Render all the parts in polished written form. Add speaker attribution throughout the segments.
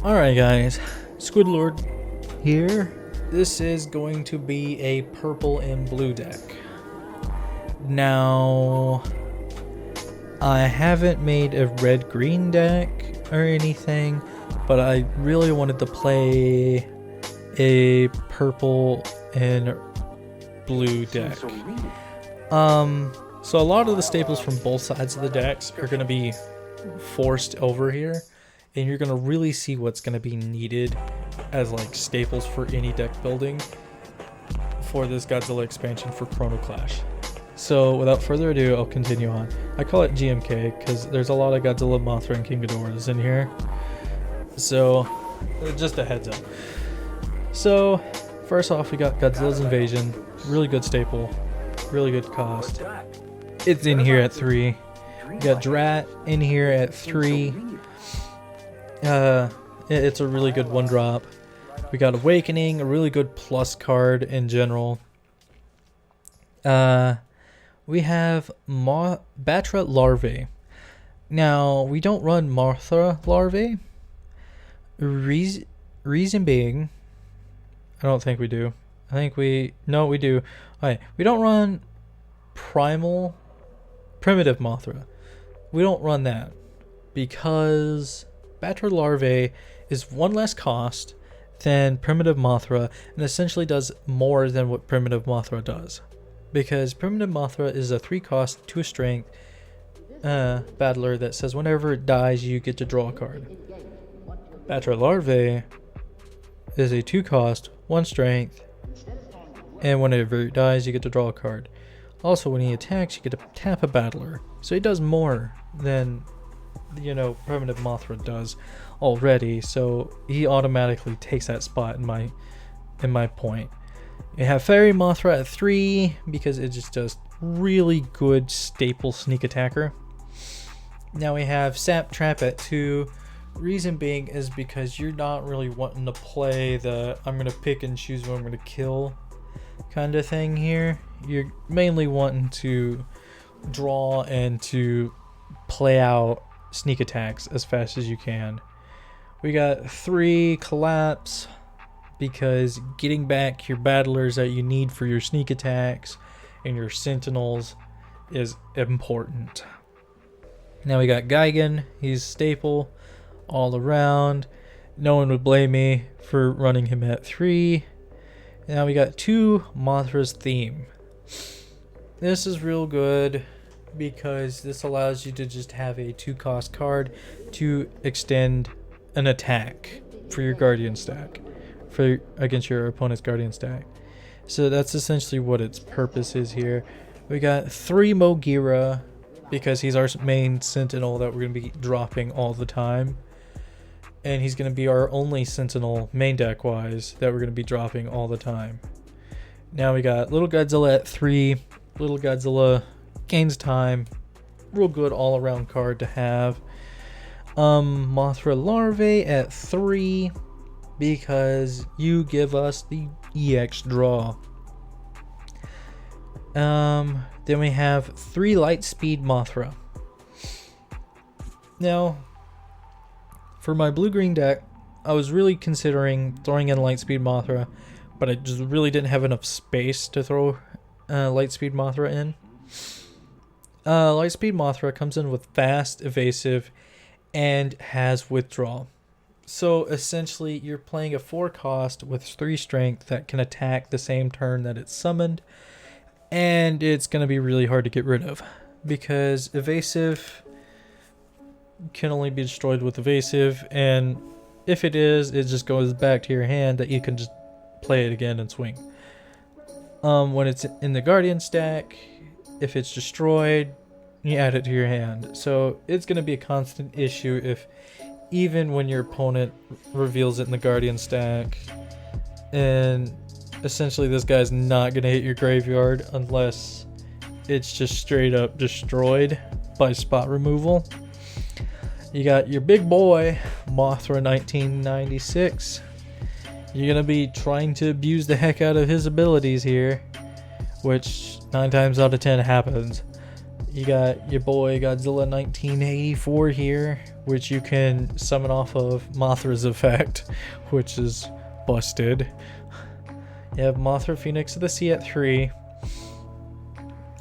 Speaker 1: Alright guys, SquidLord here. This is going to be a purple and blue deck. Now, I haven't made a red-green deck or anything, but I really wanted to play a purple and blue deck. So a lot of the staples from both sides of the decks are going to be forced over here, and you're going to really see what's going to be needed as like staples for any deck building for this Godzilla expansion for Chrono Clash. So without further ado, I'll continue on. I call it GMK because there's a lot of Godzilla, Mothra, and King Ghidorahs in here. So just a heads up. So first off, we got Godzilla's Invasion, really good staple, really good cost. It's in here at 3. We got Drat in here at 3. It's a really good 1-drop. We got Awakening, a really good plus card in general. We have Batra Larvae. Now, we don't run Mothra Larvae. Reason being, I don't think we do. No, we do. Alright, we don't run Primitive Mothra. We don't run that because Batra Larvae is 1 less cost than Primitive Mothra and essentially does more than what Primitive Mothra does. Because Primitive Mothra is a 3 cost, 2 strength battler that says whenever it dies you get to draw a card. Batra Larvae is a 2 cost, 1 strength, and whenever it dies you get to draw a card. Also, when he attacks, you get to tap a battler. So he does more than, you know, Primitive Mothra does already. So he automatically takes that spot in my point. You have Fairy Mothra at 3 because it just does really good staple sneak attacker. Now we have Sap Trap at 2. Reason being is because you're not really wanting to play the I'm going to pick and choose what I'm going to kill kind of thing here. You're mainly wanting to draw and to play out sneak attacks as fast as you can. We got 3 Collapse because getting back your battlers that you need for your sneak attacks and your sentinels is important. Now we got Gigan. He's staple all around. No one would blame me for running him at 3. Now we got 2 Mothra's Theme. This is real good because this allows you to just have a 2 cost card to extend an attack for your Guardian stack, against your opponent's Guardian stack. So that's essentially what its purpose is here. We got 3 Mogira because he's our main sentinel that we're going to be dropping all the time. And he's going to be our only sentinel main deck wise that we're going to be dropping all the time. Now we got Little Godzilla at 3. Little Godzilla gains time. Real good all around card to have. Mothra Larvae at 3 because you give us the EX draw. Then we have 3 Lightspeed Mothra. Now, for my blue-green deck, I was really considering throwing in Lightspeed Mothra, but I just really didn't have enough space to throw Lightspeed Mothra in. Lightspeed Mothra comes in with fast, evasive, and has withdrawal. So essentially, you're playing a 4 cost with 3 strength that can attack the same turn that it's summoned, and it's going to be really hard to get rid of because evasive can only be destroyed with evasive, and if it is, it just goes back to your hand that you can just play it again and swing. When it's in the Guardian stack, if it's destroyed, you add it to your hand. So it's going to be a constant issue if even when your opponent reveals it in the Guardian stack, and essentially this guy's not going to hit your graveyard unless it's just straight up destroyed by spot removal. You got your big boy, Mothra 1996. You're going to be trying to abuse the heck out of his abilities here, which 9 times out of 10 happens. you got your boy Godzilla 1984 here, which you can summon off of Mothra's effect, which is busted. You have Mothra Phoenix of the Sea at 3.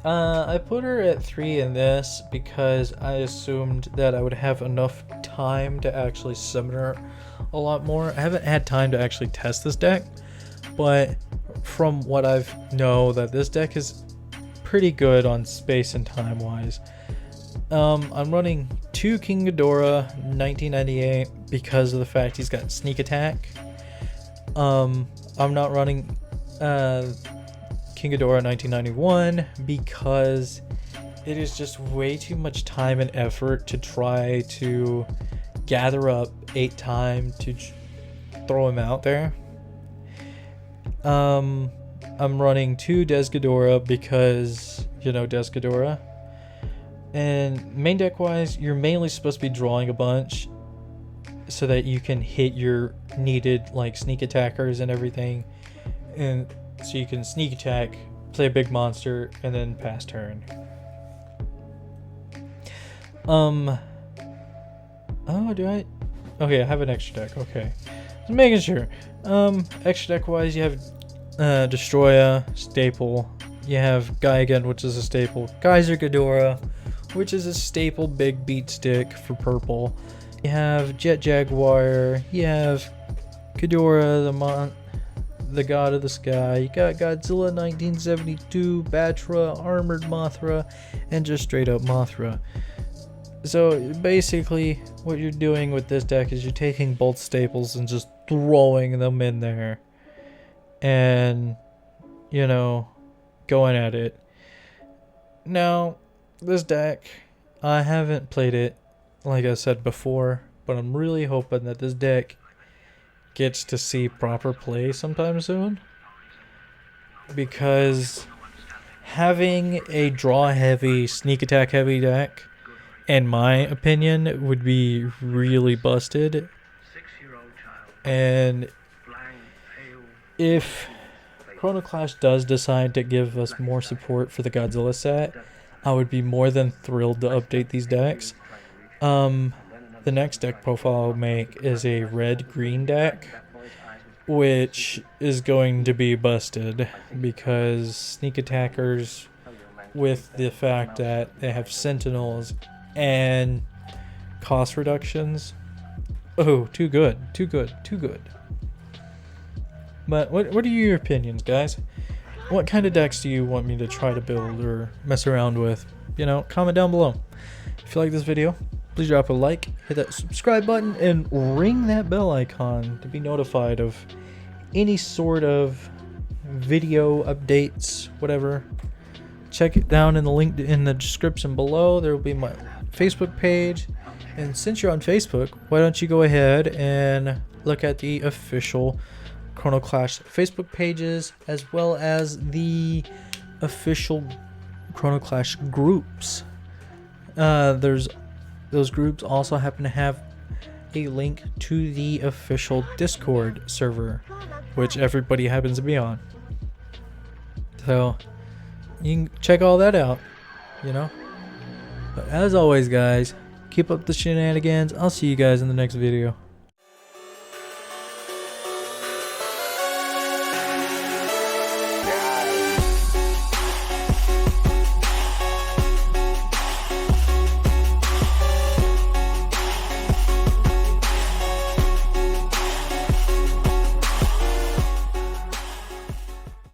Speaker 1: I put her at 3 in this because I assumed that I would have enough time to actually summon her a lot more. I haven't had time to actually test this deck, but from what I've know, that this deck is pretty good on space and time wise. I'm running 2 King Ghidorah 1998 because of the fact he's got sneak attack. I'm not running King Ghidorah 1991 because it is just way too much time and effort to try to gather up 8 time to throw him out there. I'm running 2 Des Ghidorah because, you know, Des Ghidorah. And main deck wise, you're mainly supposed to be drawing a bunch so that you can hit your needed like sneak attackers and everything. And so you can sneak attack, play a big monster, and then pass turn. Oh, do I? Okay, I have an extra deck. Okay. Just making sure. Extra deck wise, you have Destroya, staple. You have Gaigan, which is a staple. Geyser Ghidorah, which is a staple big beat stick for purple. You have Jet Jaguar. You have Ghidorah, the god of the sky. You got Godzilla 1972, Batra, Armored Mothra, and just straight up Mothra. So basically what you're doing with this deck is you're taking both staples and just throwing them in there and, you know, going at it. Now, this deck, I haven't played it like I said before, but I'm really hoping that this deck gets to see proper play sometime soon, because having a draw heavy, sneak attack heavy deck, in my opinion, would be really busted. And if Chrono Clash does decide to give us more support for the Godzilla set, I would be more than thrilled to update these decks. The next deck profile I'll make is a red-green deck, which is going to be busted because sneak attackers, with the fact that they have sentinels and cost reductions, oh, too good. But what are your opinions, guys? What kind of decks do you want me to try to build or mess around with? You know, comment down below. If you like this video, please drop a like, hit that subscribe button, and ring that bell icon to be notified of any sort of video updates, whatever. Check it down in the link in the description below. There will be my Facebook page. And since you're on Facebook, why don't you go ahead and look at the official Chrono Clash Facebook pages, as well as the official Chrono Clash groups. Those groups also happen to have a link to the official Discord server, which everybody happens to be on. So you can check all that out, you know. But as always, guys, keep up the shenanigans. I'll see you guys in the next video.